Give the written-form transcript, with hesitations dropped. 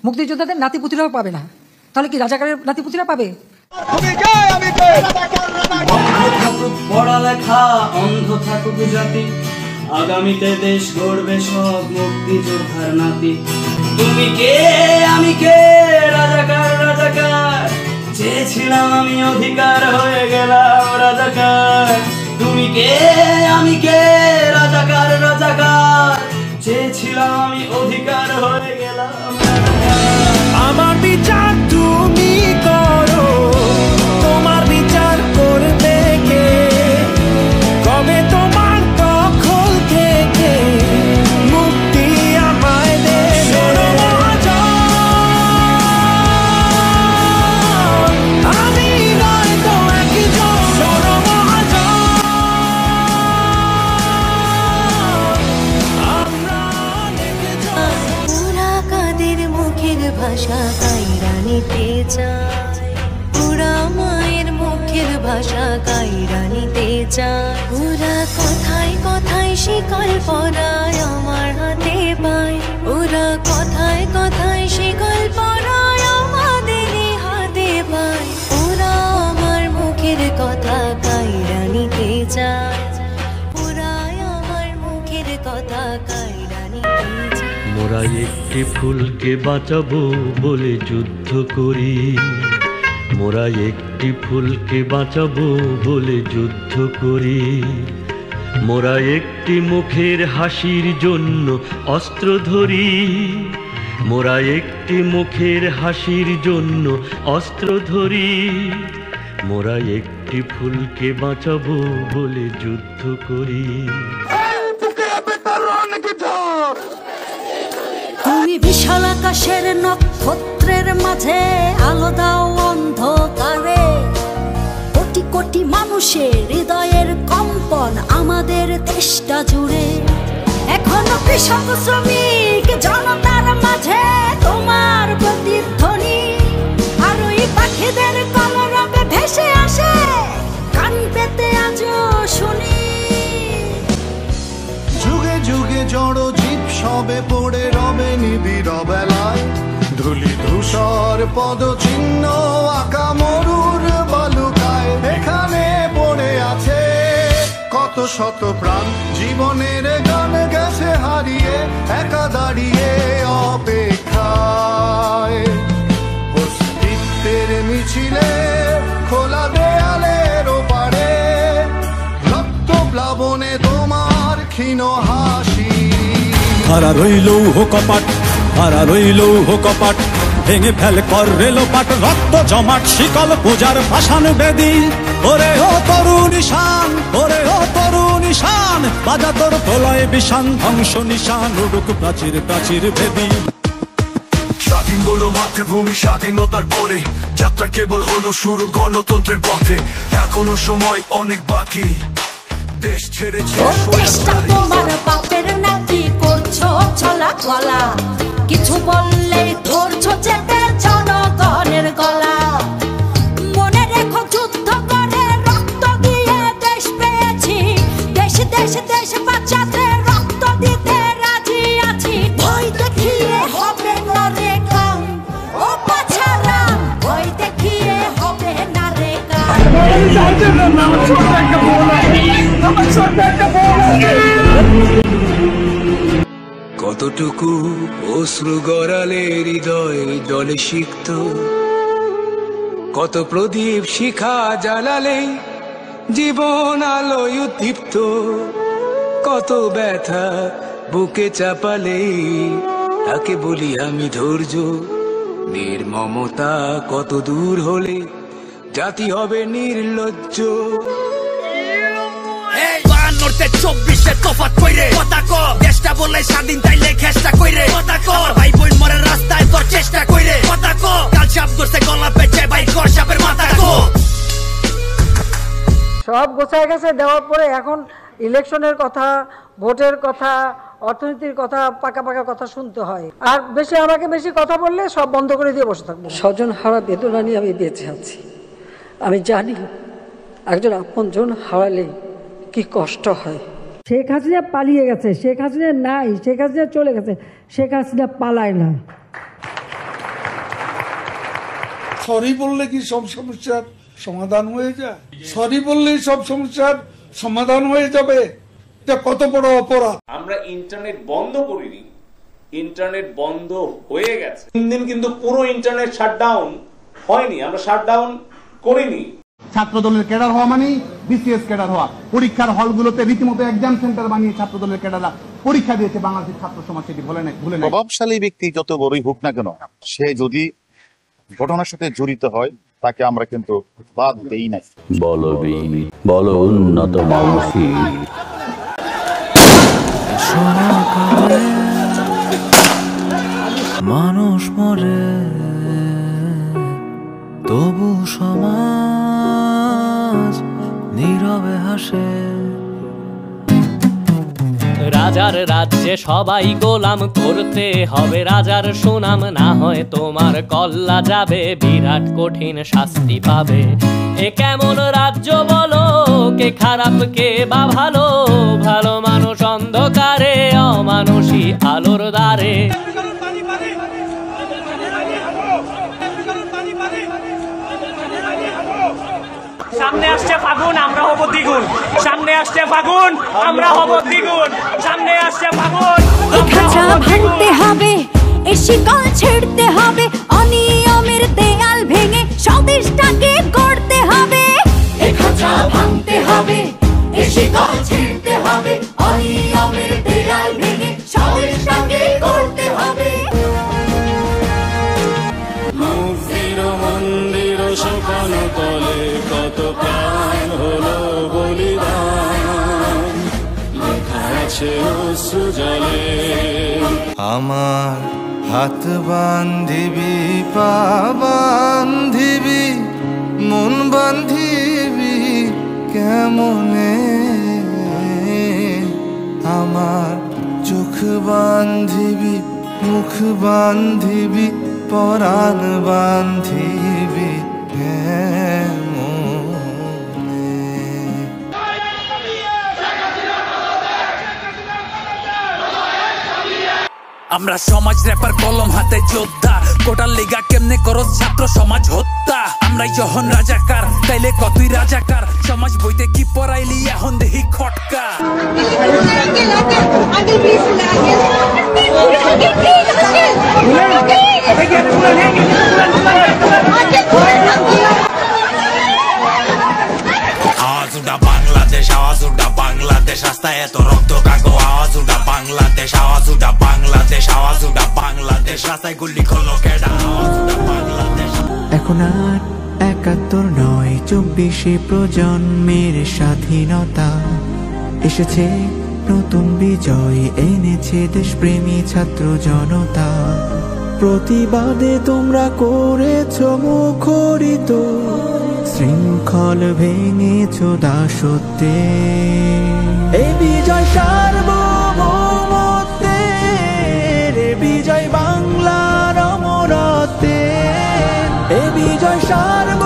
মুক্তিযোদ্ধাদের নাতিপুতিরাও পাবে না, তাহলে কি রাজাকারের নাতিপুতিরা পাবে? পড়ালেখা অন্ধ থাকুক জাতি, আগামীতে দেশ গড়বে সব মুক্তিযোদ্ধার নাতি। তুমি কে আমি কে, রাজাকার রাজাকার, চেয়েছিলাম আমি অধিকার হয়ে গেলাম রাজাকার। তুমি কে আমি কে, রাজাকার রাজাকার, চেয়েছিলাম আমি অধিকার হয়ে গেলাম রাজাকার। আমার বিচার তুমি করো, তোমার বিচার করবে কে? কবে তোমার দখল থেকে মুক্তি আমায় দেবে? আমি নয় তো একজন পুরা কাদের মুখের ভাষা কাইরা নিতে চায়, পুরা মায়ের মুখের ভাষা কাইরা নিতে চায়। পুরা কথায় কথায় শিকল পরায় আমার হাতে পায়, পুরা কথায় কথায় শিকল পরায় আমাদের হাতে পায়। পুরা আমার মুখের কথা কাইরা নিতে চায়, পুরা আমার মুখের কথা কাইরা নিতে চায়। মোরা একটি ফুলকে বাঁচাবো বলে যুদ্ধ করি, মোরা একটি ফুলকে বাঁচাবো বলে যুদ্ধ করি। মোরা একটি মুখের হাসির জন্য অস্ত্র ধরি, মোরা একটি মুখের হাসির জন্য অস্ত্র ধরি। মোরা একটি ফুলকে বাঁচাবো বলে যুদ্ধ করি। তুমি বিশাল আকাশের নক্ষত্রের মাঝে আলো দাও অন্ধকারে, কোটি কোটি মানুষের হৃদয়ের কম্পন আমাদের দেশটা জুড়ে। এখনো কৃষক শ্রমিক জনতার মাঝে তোমার প্রতিধ্বনি, আর ওই পাখিদের কলরবে ভেসে আসে কান পেতে আজও শুনি। যুগে যুগে জড় জীব সবে পড়ে রবে নিবিড় বেলায়, ধুলি ধূসর পদচিহ্ন আঁকা মরুর বালুকায়। এখানে পড়ে আছে কত শত প্রাণ, জীবনের গান গেছে হারিয়ে একা দাঁড়িয়ে অপেক্ষায়। অস্তিত্বের মিছিলে খোলা দেয়ালের ওপারে রক্ত প্লাবনে তোমার ক্ষীণ হাসি। হারা রইল কপাট, হারা রইল কপাট, ভেঙে ফেল কর রেলোপাট, রক্ত জমাট শিকল পূজার ভাষান বেদি। ওরে ও তরু নিশান, ওরে ও তরু নিশান, বাজা তোর প্রলয় বিষান, ধ্বংস নিশান উড়ুক প্রাচীর প্রাচীর ভেদি। স্বাধীন বলো মাতৃভূমি স্বাধীনতার পরে, যাত্রা কেবল হলো শুরু গণতন্ত্রের পথে। এখনো সময় অনেক বাকি, দেশ ছেড়েছে দেশটা তোমার বাপের নাতি, করছো ছলা গলা, কিছু বললে ধরছো চেপে জনগণের গলা। মনে রেখো যুদ্ধ করে রক্ত দিয়ে দেশ পেয়েছি, দেশ দেশ দেশ বাঁচাতে রক্ত দিতে রাজি আছি। ভয় দেখিয়ে হবে না রে কাম, ও পাছারা ভয় দেখিয়ে হবে না রে কাম। কতটুকু অশ্রু গড়ালে হৃদয় জলে সিক্ত, কত প্রদীপ শিখা জ্বালালে জীবন আলোয় উদ্দীপ্ত, কত ব্যথা বুকে চাপালে তাকে বলি আমি ধৈর্য। নির্মমতা কত দূর হলে জাতি হবে নির্লজ্জ। 24 তফাৎ কইরে কথা ক, দেশটা বলে স্বাধীন তাইলে খেষ্টা কইরে কথা ক। ভাই বোন মরে রাস্তায় তোর চেষ্টা কইরে কথা ক, কাল সাপ ধরছে গলা পেঁচে ভাই কর সাপের মাথা ক। সব গোছায় গেছে, দেওয়ার পরে এখন ইলেকশনের কথা, ভোটের কথা, অর্থনীতির কথা, পাকা পাকা কথা শুনতে হয়। আর বেশি আমাকে বেশি কথা বললে সব বন্ধ করে দিয়ে বসে থাকবো। স্বজন হারা বেদনা নিয়ে আমি বেঁচে আছি। আমি জানি একজন আপনজন হারালে কি কষ্ট হয়। শেখ হাসিনা পালিয়ে গেছে, শেখ হাসিনা নাই, শেখ হাসিনা চলে গেছে, শেখ হাসিনা পালায় না। সরি বললে কি সব সমস্যার সমাধান হয়ে যায়? সরি বললেই সব সমস্যার সমাধান হয়ে যাবে? এটা কত বড় অপরাধ। আমরা ইন্টারনেট বন্ধ করিনি, ইন্টারনেট বন্ধ হয়ে গেছে। 3 দিন কিন্তু পুরো ইন্টারনেট শাটডাউন হয়নি, আমরা শাটডাউন করিনি। ছাত্রদলের ক্যাডার হওয়া মানে বিসিএস ক্যাডার হওয়া। পরীক্ষার হলগুলোতে রীতিমতো এক্সাম সেন্টার বানিয়ে ছাত্রদলের ক্যাডাররা পরীক্ষা দিয়েছে। বাংলাদেশের ছাত্র সমাজ সেটি ভুলে নাই। প্রভাবশালী ব্যক্তি যত বড়ই হোক না কেন, সে যদি ঘটনার সাথে জড়িত হয় তাকে আমরা কিন্তু বাদ দেই নাই। বলো উন্নত মানসী মানুষ মরে তবু সমাজ নীরবে হাসে। রাজার রাজ্যে সবাই গোলাম, করতে হবে রাজার সুনাম, না হয় তোমার কল্লা যাবে, বিরাট কঠিন শাস্তি পাবে। এ কেমন রাজ্য বলো, কে খারাপ কে বা ভালো, ভালো মানুষ অন্ধকারে, অমানুষী আলোর দ্বারে। সামনে আসছে ফাগুন, আমরা হব দ্বিগুণ। সামনে আসছে ফাগুন, আমরা হব দ্বিগুণ। সামনে আসছে ফাগুন, খাঁচা ভাঙতে হবে, এ শিকল ছেড়তে হবে, অনিয়মের দেয়াল ভেঙে স্বদেশটাকে গড়তে হবে। এ খাঁচা ভাঙতে হবে, এ শিকল ছেড়তে হবে, অনিয়মের দেয়াল ভেঙে স্বদেশটাকে গড়তে হবে। মুক্তির মন্দির শুকানো তলে কত প্রাণ হলো বলিদান, লেখা আছে অশ্রু জলে। আমার হাত বান্ধিবি, পা বান্ধিবি, মন বান্ধিবি কেমনে, আমার চোখ বান্ধিবি, মুখ বান্ধিবি, পরাণ বান্ধিবি আমরা সমাজ র্যাপার কলম হাতে যোদ্ধা, কোটার লিগা কেমনে করো ছাত্র সমাজ হত্যা। আমরাই যখন রাজাকার, তাইলে কতই রাজাকার, সমাজ বইতে কি পড়াইলি এখন দেখি খটকা। আওয়াজ উঠা বাংলাদেশ, আওয়াজ উঠা বাংলাদেশ, রাস্তায় এত রক্ত কাগো, আওয়াজ উঠা বাংলাদেশ, আওয়াজ উঠা বাংলাদেশ, আওয়াজ উঠা বাংলাদেশ, রাস্তায় গুলি করলো কেডা, আওয়াজ উঠা বাংলাদেশ। এখন আর ৭১ নয়, ২৪শে প্রজন্মের স্বাধীনতা এসেছে, নতুন বিজয় এনেছে দেশপ্রেমী ছাত্র জনতা। প্রতিবাদে তোমরা করেছ মুখরিত, শৃঙ্খল ভেঙেছ দাসত্বে। এই বিজয় সার্বভৌমত্বের, এ বিজয় বাংলার অমরত্বের, এ বিজয় সার্ব